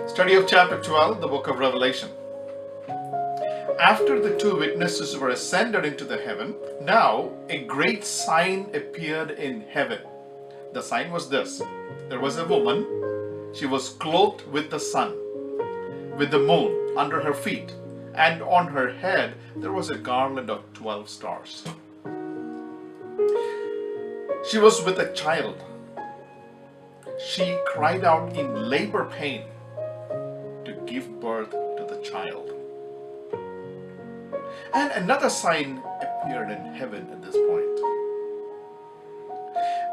Study of chapter 12, the book of Revelation. After the two witnesses were ascended into the heaven, now a great sign appeared in heaven. The sign was this: there was a woman, she was clothed with the sun, with the moon under her feet, and on her head there was a garland of 12 stars. She was with a child. She cried out in labor pain to give birth to the child. And another sign appeared in heaven at this point.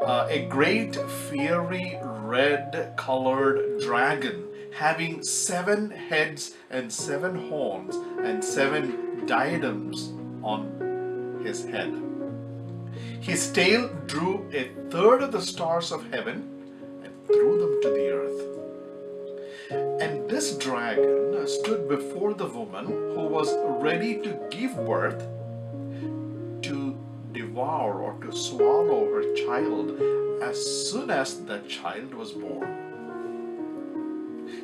A great fiery red colored dragon having 7 heads and 7 horns and 7 diadems on his head. His tail drew a third of the stars of heaven and threw them to the earth. And this dragon stood before the woman who was ready to give birth, to devour or to swallow her child as soon as the child was born.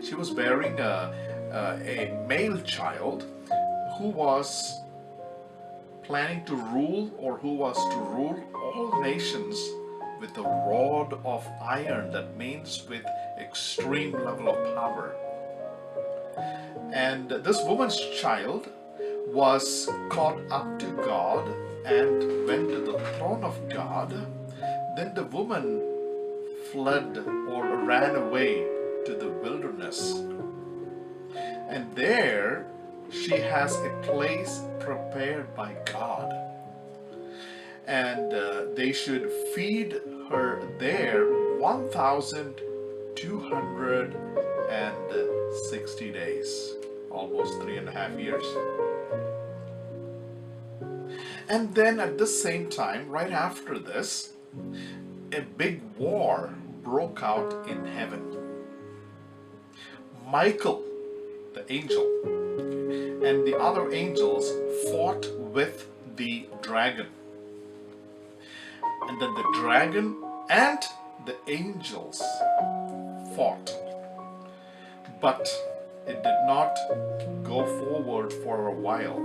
She was bearing a male child who was planning to rule, or who was to rule all nations with a rod of iron. That means with extreme level of power. And this woman's child was caught up to God and went to the throne of God. Then the woman fled or ran away to the wilderness. And there she has a place prepared by God. And they should feed her there 1,260 days, almost 3.5 years. And then at the same time, right after this, a big war broke out in heaven. Michael, the angel, and the other angels fought with the dragon. And then the dragon and the angels fought. But it did not go forward for a while.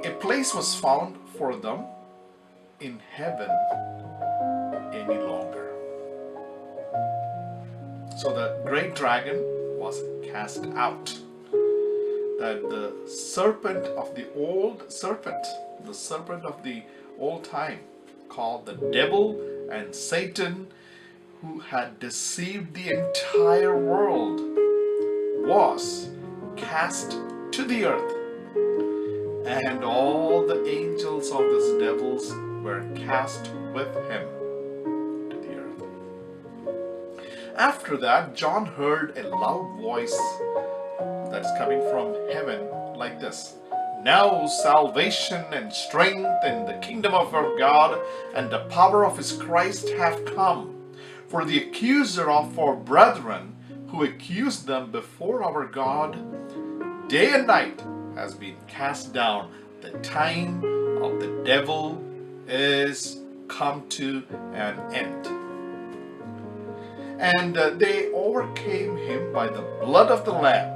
A place was found for them in heaven any longer. So the great dragon was cast out. That the serpent of the old time, called the devil and Satan, who had deceived the entire world, was cast to the earth. And all the angels of this devils were cast with him to the earth. After that, John heard a loud voice that's coming from heaven like this: now salvation and strength and the kingdom of our God and the power of his Christ have come. For the accuser of our brethren, who accused them before our God day and night, has been cast down. The time of the devil is come to an end. And they overcame him by the blood of the Lamb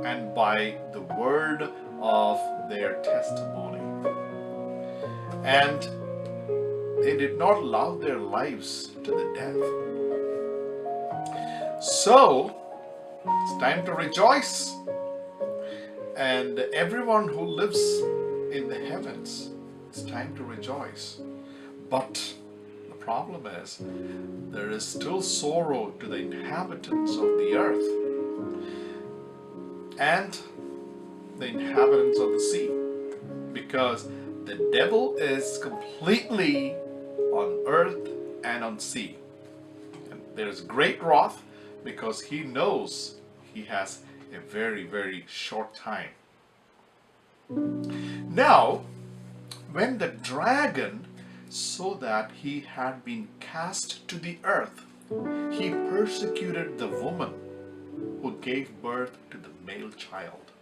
and by the word of their testimony. And they did not love their lives to the death. So, it's time to rejoice. And everyone who lives in the heavens, it's time to rejoice. But the problem is, there is still sorrow to the inhabitants of the earth and the inhabitants of the sea, because the devil is completely on earth and on sea. And there's great wrath because he knows he has a very, very short time. Now, when the dragon saw that he had been cast to the earth, he persecuted the woman who gave birth to the male child.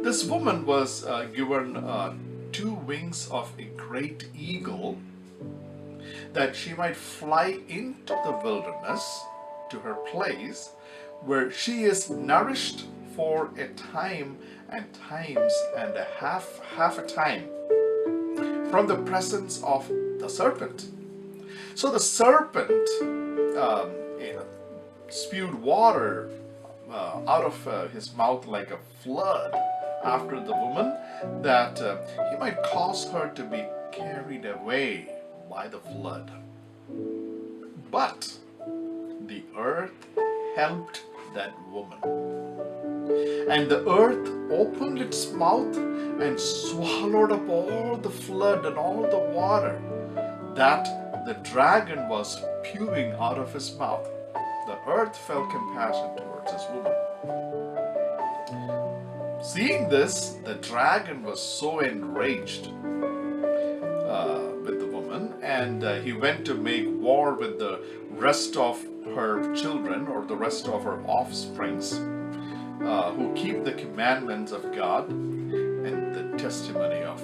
This woman was given 2 wings of a great eagle, that she might fly into the wilderness to her place where she is nourished for a time and times and a half a time from the presence of the serpent. So the serpent spewed water out of his mouth like a flood after the woman, that he might cause her to be carried away by the flood. But the earth helped that woman. And the earth opened its mouth and swallowed up all the flood and all the water that the dragon was spewing out of his mouth. The earth felt compassion towards this woman. Seeing this, the dragon was so enraged with the woman, and he went to make war with the rest of her children, or the rest of her offsprings, who keep the commandments of God and the testimony of